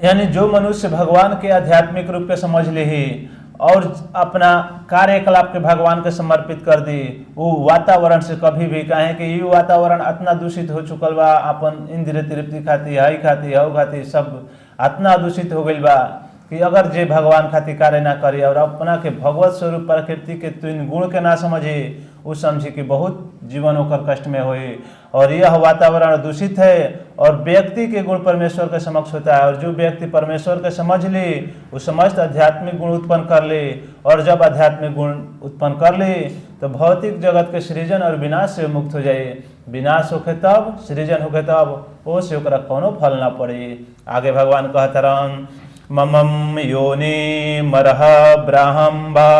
यानी जो मनुष्य भगवान के आध्यात्मिक रूप के समझ ले ही और अपना कार्यकलाप के भगवान के समर्पित कर दी, वो वातावरण से कभी भी कहे कि ये वातावरण इतना दूषित हो चुकल बा, अपन इंद्रिय तृप्ति खाती हई खाती हव खाती सब इतना दूषित हो गई बा कि अगर जे भगवान खातिर कार्य ना करी और अपना के भगवत स्वरूप प्रकृति के तीन गुण के ना समझे, वो समझी कि बहुत जीवन होकर कष्ट में होई। और यह वातावरण दूषित है और व्यक्ति के गुण परमेश्वर के समक्ष होता है, और जो व्यक्ति परमेश्वर के समझ ले वो समस्त आध्यात्मिक गुण उत्पन्न कर ले, और जब आध्यात्मिक गुण उत्पन्न कर ले तो भौतिक जगत के सृजन और विनाश से मुक्त हो जाए। विनाश होके तब सृजन होके तब वो से ओकरा कोनो फल ना पड़े। आगे भगवान कहत रहन, ममम योनि मरह ब्राह्मबा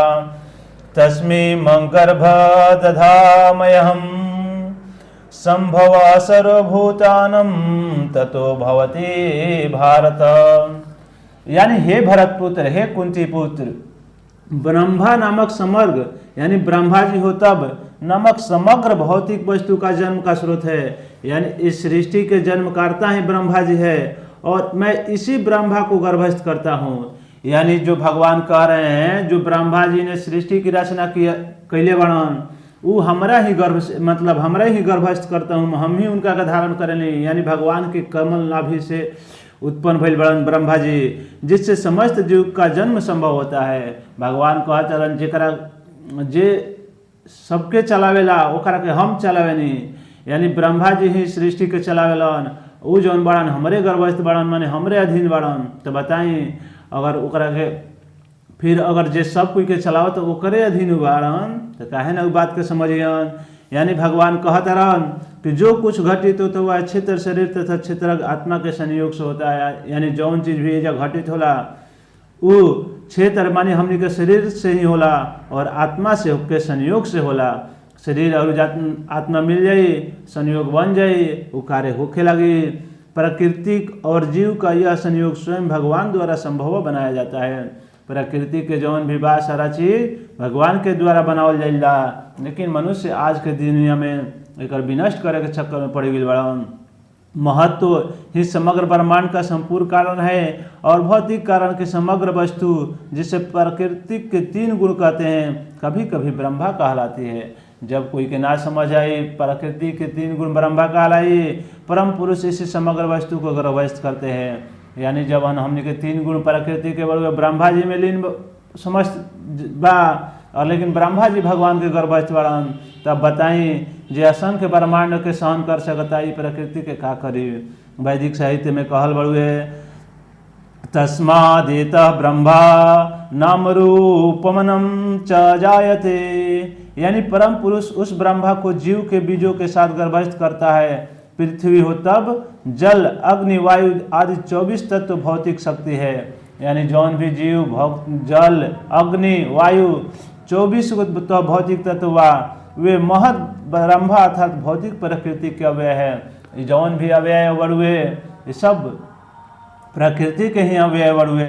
तस्मै मंगर्भ दधामयहम संभव सर्वभूतानम ततो भवति भारत। यानी हे भरत पुत्र, हे कुंती पुत्र, ब्रह्मा नामक समग्र यानी ब्रह्मा जी हो तब नामक समग्र भौतिक वस्तु का जन्म का स्रोत है। यानी इस सृष्टि के जन्मकर्ता ही ब्रह्मा जी है और मैं इसी ब्रह्मा को गर्भस्थ करता हूँ। यानी जो भगवान कह रहे हैं, जो ब्रह्मा जी ने सृष्टि की रचना की कैले बनन, वो हमरा ही मतलब हमरा ही गर्भस्थ करता हूँ, हम ही उनका धारण करेंगे। यानी भगवान के कमल नाभि से उत्पन्न भइल बड़न ब्रह्मा जी, जिससे समस्त जीव का जन्म संभव होता है। भगवान कहत रहन, जेकरा जे सबके चलावेला ओकरा के हम चलावेनी। यानी ब्रह्मा जी ही सृष्टि के चलावेलन, उ जौन बड़न हमरे गर्भस्थ बड़न, माने हमरे अधीन बड़न। तो बताई अगर ओकरा के फिर अगर जे सब कोई के चलाओ तो ओकरे अधीन बड़न, तो काहे ना उ बात के समझियन। यानी भगवान कहत रहन कि जो कुछ घटित होता हुआ क्षेत्र शरीर तथा क्षेत्र आत्मा के संयोग से होता है। यानी जौन चीज भी जब घटित होला वो क्षेत्र माने हमनी के शरीर से ही होला और आत्मा से के संयोग से होला। शरीर और आत्मा मिल जाए, संयोग बन जाए, वो कार्य होखे लगे। प्राकृतिक और जीव का यह संयोग स्वयं भगवान द्वारा संभव बनाया जाता है। प्रकृति के जौन भी बा सारा चीज भगवान के द्वारा बनावल जाइला, लेकिन मनुष्य आज के दुनिया में एक विनष्ट करे के चक्कर में पड़ गई बड़न। महत्व ही समग्र ब्रह्मांड का संपूर्ण कारण है और भौतिक कारण के समग्र वस्तु, जिसे प्राकृतिक के तीन गुण कहते हैं, कभी कभी ब्रह्मा कहलाती है। जब कोई के ना समझ आए प्रकृति के तीन गुण ब्रह्मा कहलाई, परम पुरुष इसी समग्र वस्तु को गर्भस्थ करते हैं। यानी जब हमने के तीन गुण प्रकृति के बड़े ब्रह्मा जी में लीन समझ बा, और लेकिन ब्रह्मा जी भगवान के गर्भस्थ बड़न, तब बताई जे असंख्य ब्रह्मांड के सहन कर सकता है प्रकृति के का करी। वैदिक साहित्य में कहल बड़ुए, तस्मादेतः ब्रह्मा नाम रूपमनम च जायते। यानी परम पुरुष उस ब्रह्मा को जीव के बीजों के साथ गर्भस्थ करता है। पृथ्वी हो तब जल अग्नि वायु आदि 24 तत्व भौतिक शक्ति है। यानी जौन भी जीव जल अग्नि वायु 24 तो भौतिक तत्व बा, वे महद ब्रह्मा अर्थात भौतिक प्रकृति के अवयव है। जौन भी अवयव बड़ुए ये सब प्रकृति के ही अवयव बड़ुए।